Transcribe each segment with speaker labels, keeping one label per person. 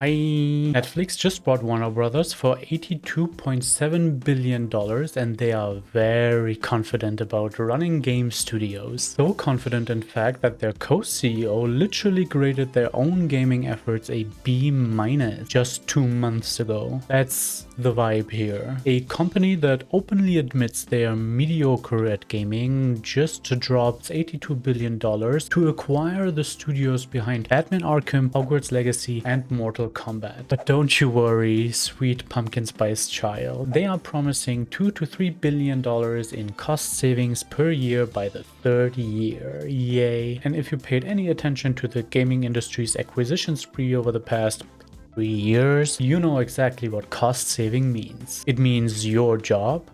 Speaker 1: Netflix just bought Warner Brothers for $82.7 billion, and they are very confident about running game studios. So confident, in fact, that their co-CEO literally graded their own gaming efforts a B- just 2 months ago. That's the vibe here. A company that openly admits they are mediocre at gaming just dropped $82 billion to acquire the studios behind Batman Arkham, Hogwarts Legacy, and Mortal Kombat. But don't you worry, sweet pumpkin spice child. They are promising $2 to $3 billion in cost savings per year by the third year. Yay. And if you paid any attention to the gaming industry's acquisition spree over the past 3 years, you know exactly what cost saving means. It means your job,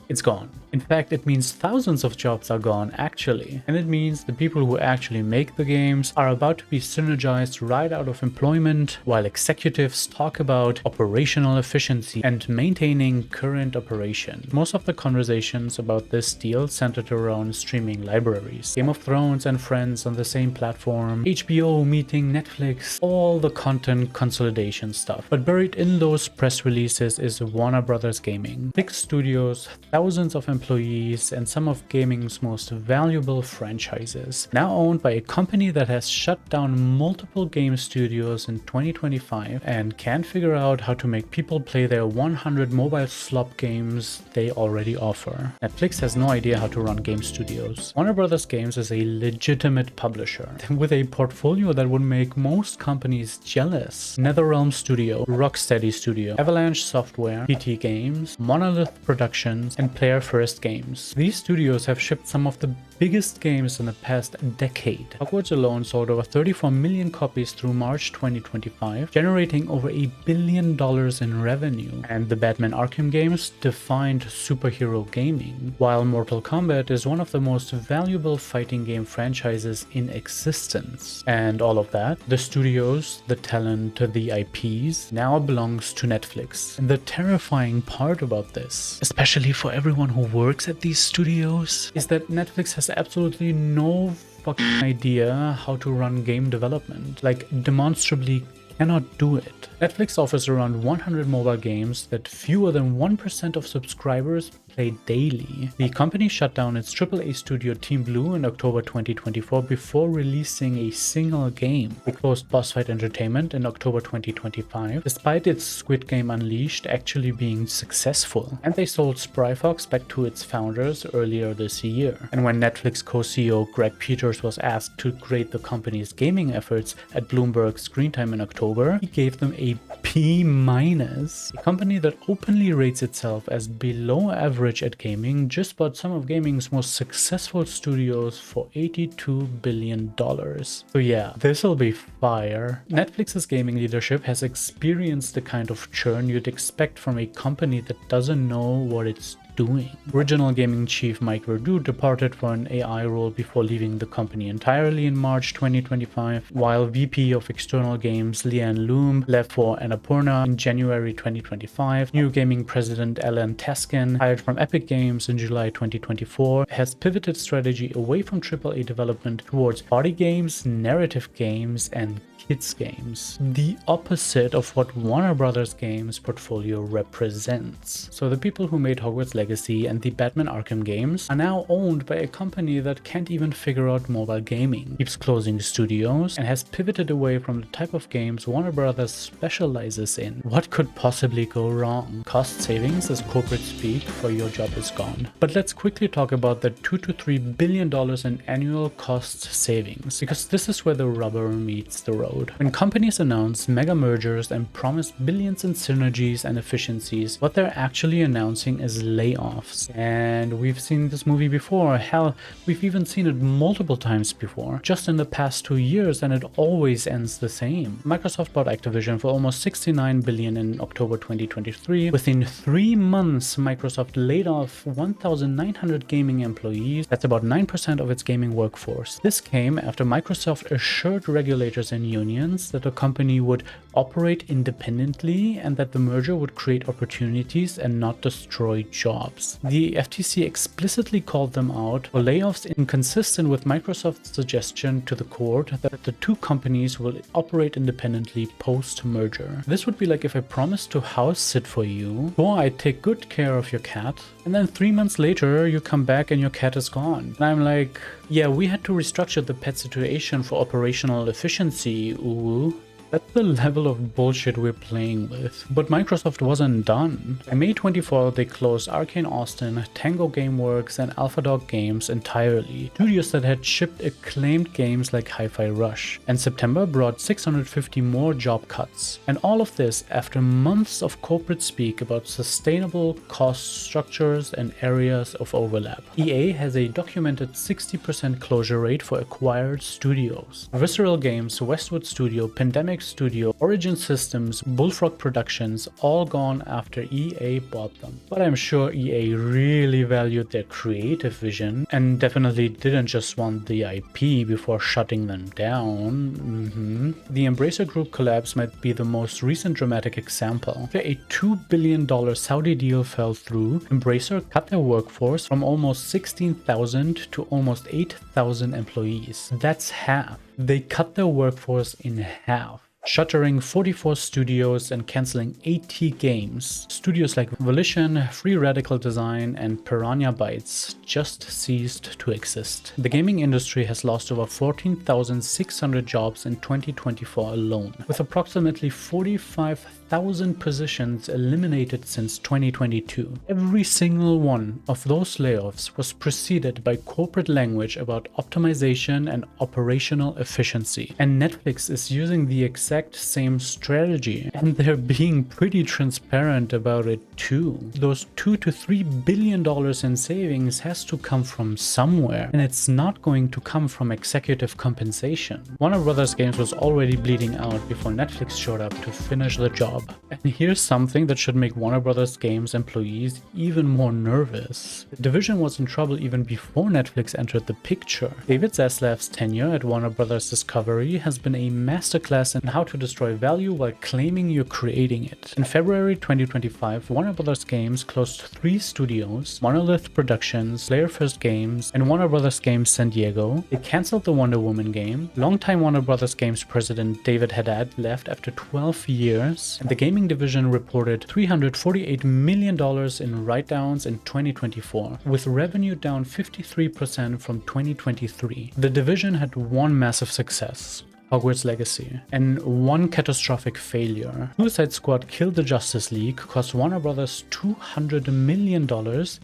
Speaker 1: it's gone. In fact, it means thousands of jobs are gone actually, and it means the people who actually make the games are about to be synergized right out of employment, while executives talk about operational efficiency and maintaining current operation. Most of the conversations about this deal centered around streaming libraries. Game of Thrones and Friends on the same platform, HBO meeting Netflix, all the content consolidation stuff. But buried in those press releases is Warner Brothers Gaming. 6 studios, thousands of employees, and some of gaming's most valuable franchises. Now owned by a company that has shut down multiple game studios in 2025 and can't figure out how to make people play their 100 mobile slop games they already offer. Netflix has no idea how to run game studios. Warner Brothers Games is a legitimate publisher with a portfolio that would make most companies jealous. NetherRealm Studio, Rocksteady Studio, Avalanche Software, PT Games, Monolith Productions, and Player First Games. These studios have shipped some of the biggest games in the past decade. Hogwarts alone sold over 34 million copies through March 2025, generating over $1 billion in revenue. And the Batman Arkham games defined superhero gaming, while Mortal Kombat is one of the most valuable fighting game franchises in existence. And all of that, the studios, the talent, the IPs, now belongs to Netflix. And the terrifying part about this, especially for everyone who works at these studios, is that Netflix has absolutely no fucking idea how to run game development. Like, demonstrably cannot do it. Netflix offers around 100 mobile games that fewer than 1% of subscribers play daily. The company shut down its AAA studio Team Blue in October 2024 before releasing a single game. They closed Boss Fight Entertainment in October 2025, despite its Squid Game Unleashed actually being successful. And they sold Spryfox back to its founders earlier this year. And when Netflix co-CEO Greg Peters was asked to grade the company's gaming efforts at Bloomberg Screen Time in October, he gave them a B-. A company that openly rates itself as below average at gaming just bought some of gaming's most successful studios for $82 billion. So yeah, this'll be fire. Netflix's gaming leadership has experienced the kind of churn you'd expect from a company that doesn't know what it's doing. Original gaming chief Mike Verdu departed for an AI role before leaving the company entirely in March 2025, while VP of External Games Leanne Loom left for Annapurna in January 2025. New gaming president Alan Taskin, hired from Epic Games in July 2024, has pivoted strategy away from AAA development towards party games, narrative games, and kids games. The opposite of what Warner Brothers Games portfolio represents. So the people who made Hogwarts Legacy and the Batman Arkham games are now owned by a company that can't even figure out mobile gaming, keeps closing studios, and has pivoted away from the type of games Warner Brothers specializes in. What could possibly go wrong? Cost savings is corporate speak for your job is gone. But let's quickly talk about the $2 to $3 billion in annual cost savings, because this is where the rubber meets the road. When companies announce mega mergers and promise billions in synergies and efficiencies, what they're actually announcing is layoffs. And we've seen this movie before. Hell, we've even seen it multiple times before, just in the past 2 years, and it always ends the same. Microsoft bought Activision for almost $69 billion in October 2023. Within 3 months, Microsoft laid off 1,900 gaming employees. That's about 9% of its gaming workforce. This came after Microsoft assured regulators and unions unions, that the company would operate independently, and that the merger would create opportunities and not destroy jobs. The FTC explicitly called them out for layoffs inconsistent with Microsoft's suggestion to the court that the two companies will operate independently post-merger. This would be like if I promised to house sit for you, or I take good care of your cat, and then 3 months later you come back and your cat is gone. And I'm like, yeah, we had to restructure the pet situation for operational efficiency, ooh. That's the level of bullshit we're playing with. But Microsoft wasn't done. On May 24, they closed Arcane Austin, Tango Gameworks, and AlphaDog Games entirely, studios that had shipped acclaimed games like Hi-Fi Rush. And September brought 650 more job cuts. And all of this after months of corporate speak about sustainable cost structures and areas of overlap. EA has a documented 60% closure rate for acquired studios. Visceral Games, Westwood Studio, Pandemic Studio, Origin Systems, Bullfrog Productions, all gone after EA bought them. But I'm sure EA really valued their creative vision and definitely didn't just want the IP before shutting them down. The Embracer Group collapse might be the most recent dramatic example. After a $2 billion Saudi deal fell through, Embracer cut their workforce from almost 16,000 to almost 8,000 employees. That's half. They cut their workforce in half, shuttering 44 studios and cancelling 80 games. Studios like Volition, Free Radical Design, and Piranha Bytes just ceased to exist. The gaming industry has lost over 14,600 jobs in 2024 alone, with approximately 45,000 positions eliminated since 2022. Every single one of those layoffs was preceded by corporate language about optimization and operational efficiency. And Netflix is using the exact same strategy, and they're being pretty transparent about it too. Those $2 to $3 billion in savings has to come from somewhere, and it's not going to come from executive compensation. Warner Brothers Games was already bleeding out before Netflix showed up to finish the job. And here's something that should make Warner Brothers Games employees even more nervous. The division was in trouble even before Netflix entered the picture. David Zaslav's tenure at Warner Brothers Discovery has been a masterclass in how to destroy value while claiming you're creating it. In February 2025, Warner Brothers Games closed 3 studios, Monolith Productions, Player First Games, and Warner Brothers Games San Diego. They cancelled the Wonder Woman game. Longtime Warner Brothers Games president David Haddad left after 12 years, and the gaming division reported $348 million in write-downs in 2024, with revenue down 53% from 2023. The division had one massive success: Hogwarts Legacy, and one catastrophic failure. Suicide Squad Killed the Justice League cost Warner Brothers $200 million,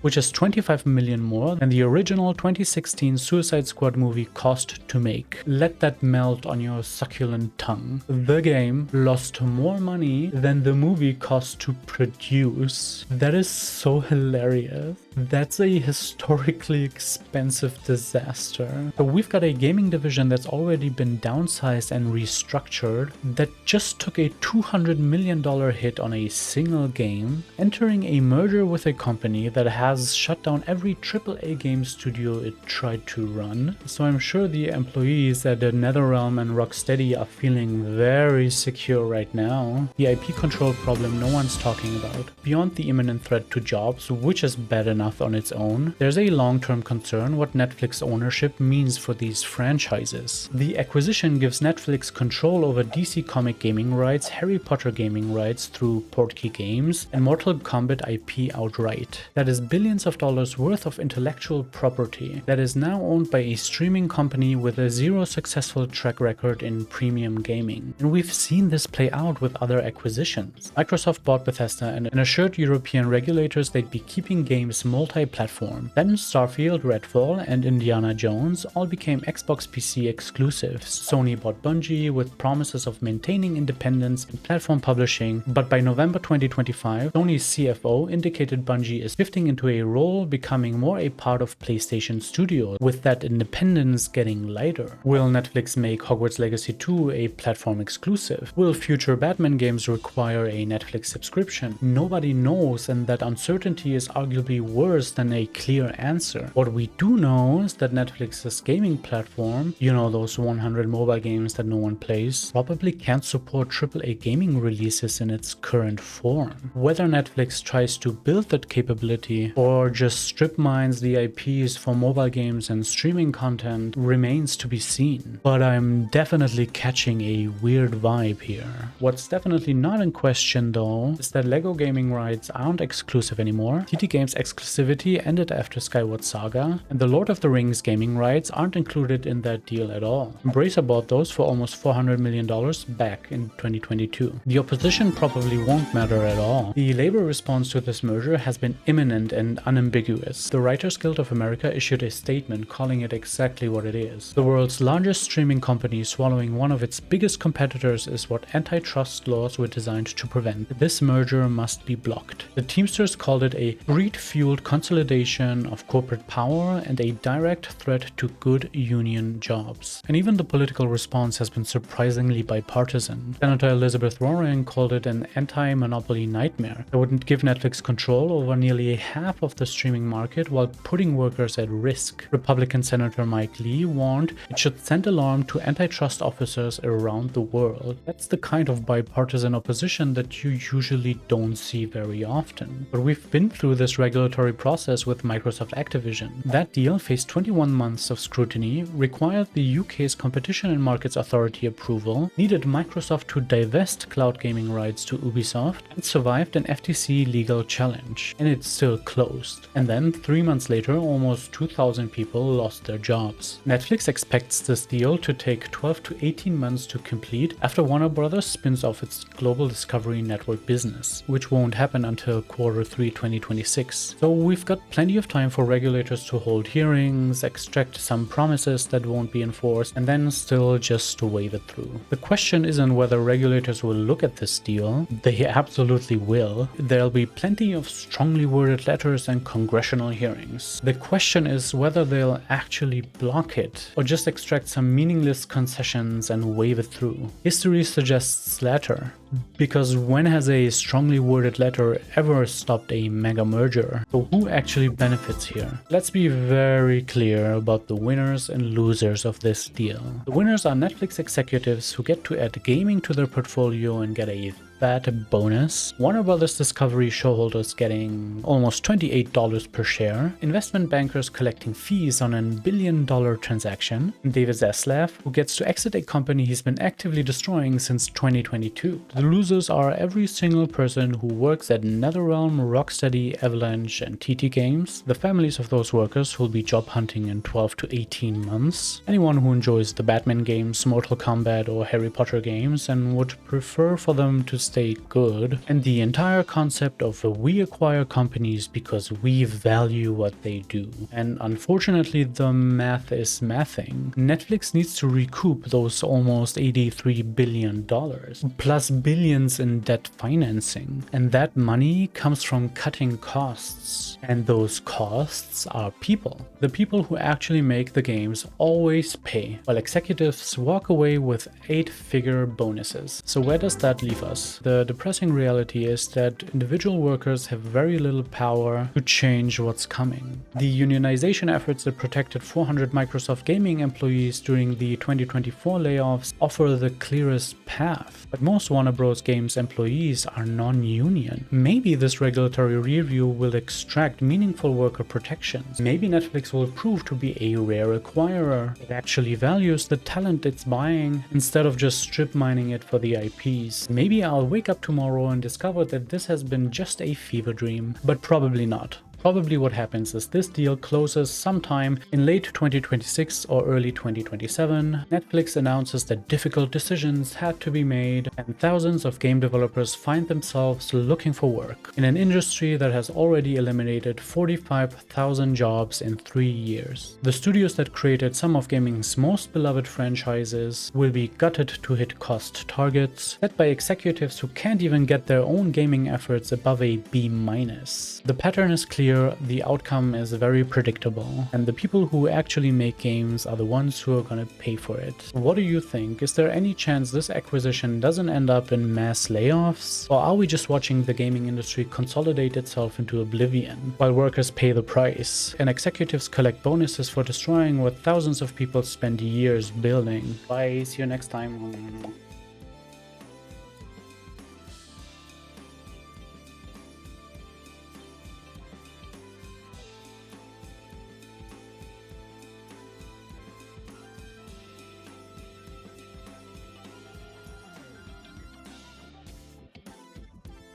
Speaker 1: which is $25 million more than the original 2016 Suicide Squad movie cost to make. Let that melt on your succulent tongue. The game lost more money than the movie cost to produce. That is so hilarious. That's a historically expensive disaster. So we've got a gaming division that's already been downsized and restructured, that just took a $200 million hit on a single game, entering a merger with a company that has shut down every AAA game studio it tried to run. So I'm sure the employees at the NetherRealm and Rocksteady are feeling very secure right now. The IP control problem no one's talking about. Beyond the imminent threat to jobs, which is bad enough on its own, there's a long-term concern what Netflix ownership means for these franchises. The acquisition gives Netflix control over DC comic gaming rights, Harry Potter gaming rights through Portkey Games, and Mortal Kombat IP outright. That is billions of dollars worth of intellectual property that is now owned by a streaming company with a zero successful track record in premium gaming. And we've seen this play out with other acquisitions. Microsoft bought Bethesda and assured European regulators they'd be keeping games multi-platform. Then Starfield, Redfall, and Indiana Jones all became Xbox PC exclusives. Sony bought Bungie with promises of maintaining independence in platform publishing, but by November 2025, Sony's CFO indicated Bungie is shifting into a role becoming more a part of PlayStation Studios, with that independence getting lighter. Will Netflix make Hogwarts Legacy 2 a platform exclusive? Will future Batman games require a Netflix subscription? Nobody knows, and that uncertainty is arguably worse than a clear answer. What we do know is that Netflix's gaming platform, you know, those 100 mobile games games that no one plays, probably can't support AAA gaming releases in its current form. Whether Netflix tries to build that capability or just strip mines the IPs for mobile games and streaming content remains to be seen. But I'm definitely catching a weird vibe here. What's definitely not in question though is that LEGO gaming rights aren't exclusive anymore. TT Games exclusivity ended after Skyward Saga, and the Lord of the Rings gaming rights aren't included in that deal at all. Embracer bought those for almost $400 million back in 2022. The opposition probably won't matter at all. The labor response to this merger has been imminent and unambiguous. The Writers Guild of America issued a statement calling it exactly what it is. The world's largest streaming company swallowing one of its biggest competitors is what antitrust laws were designed to prevent. This merger must be blocked. The Teamsters called it a greed-fueled consolidation of corporate power and a direct threat to good union jobs. And even the political response has been surprisingly bipartisan. Senator Elizabeth Warren called it an anti-monopoly nightmare that wouldn't give Netflix control over nearly half of the streaming market while putting workers at risk. Republican Senator Mike Lee warned it should send alarm to antitrust officers around the world. That's the kind of bipartisan opposition that you usually don't see very often. But we've been through this regulatory process with Microsoft-Activision. That deal faced 21 months of scrutiny, required the UK's Competition and Markets Authority approval, needed Microsoft to divest cloud gaming rights to Ubisoft, and survived an FTC legal challenge. And it's still closed. And then, 3 months later, almost 2,000 people lost their jobs. Netflix expects this deal to take 12 to 18 months to complete after Warner Bros. Spins off its global Discovery Network business, which won't happen until Q3 2026. So we've got plenty of time for regulators to hold hearings, extract some promises that won't be enforced, and then still just wave it through. The question isn't whether regulators will look at this deal. They absolutely will. There'll be plenty of strongly worded letters and congressional hearings. The question is whether they'll actually block it or just extract some meaningless concessions and wave it through. History suggests latter, because when has a strongly worded letter ever stopped a mega merger? So who actually benefits here? Let's be very clear about the winners and losers of this deal. The winners are Netflix executives who get to add gaming to their portfolio and get a fat bonus, Warner Bros. Discovery shareholders getting almost $28 per share, investment bankers collecting fees on a billion-dollar transaction, and David Zaslav, who gets to exit a company he's been actively destroying since 2022. The losers are every single person who works at NetherRealm, Rocksteady, Avalanche, and TT Games, the families of those workers who'll be job hunting in 12 to 18 months, anyone who enjoys the Batman games, Mortal Kombat, or Harry Potter games and would prefer for them to stay good, and the entire concept of we acquire companies because we value what they do. And unfortunately, the math is mathing. Netflix needs to recoup those almost $83 billion, plus billions in debt financing. And that money comes from cutting costs. And those costs are people. The people who actually make the games always pay, while executives walk away with 8-figure bonuses. So where does that leave us? The depressing reality is that individual workers have very little power to change what's coming. The unionization efforts that protected 400 Microsoft gaming employees during the 2024 layoffs offer the clearest path. But most Warner Bros. Games employees are non-union. Maybe this regulatory review will extract meaningful worker protections. Maybe Netflix will prove to be a rare acquirer that actually values the talent it's buying instead of just strip mining it for the IPs. Maybe I'll wake up tomorrow and discover that this has been just a fever dream, but probably not. Probably what happens is this deal closes sometime in late 2026 or early 2027. Netflix announces that difficult decisions had to be made, and thousands of game developers find themselves looking for work in an industry that has already eliminated 45,000 jobs in 3 years. The studios that created some of gaming's most beloved franchises will be gutted to hit cost targets set by executives who can't even get their own gaming efforts above a B-. The pattern is clear here, the outcome is very predictable, and the people who actually make games are the ones who are gonna pay for it. What do you think? Is there any chance this acquisition doesn't end up in mass layoffs? Or are we just watching the gaming industry consolidate itself into oblivion, while workers pay the price, and executives collect bonuses for destroying what thousands of people spend years building? Bye, see you next time.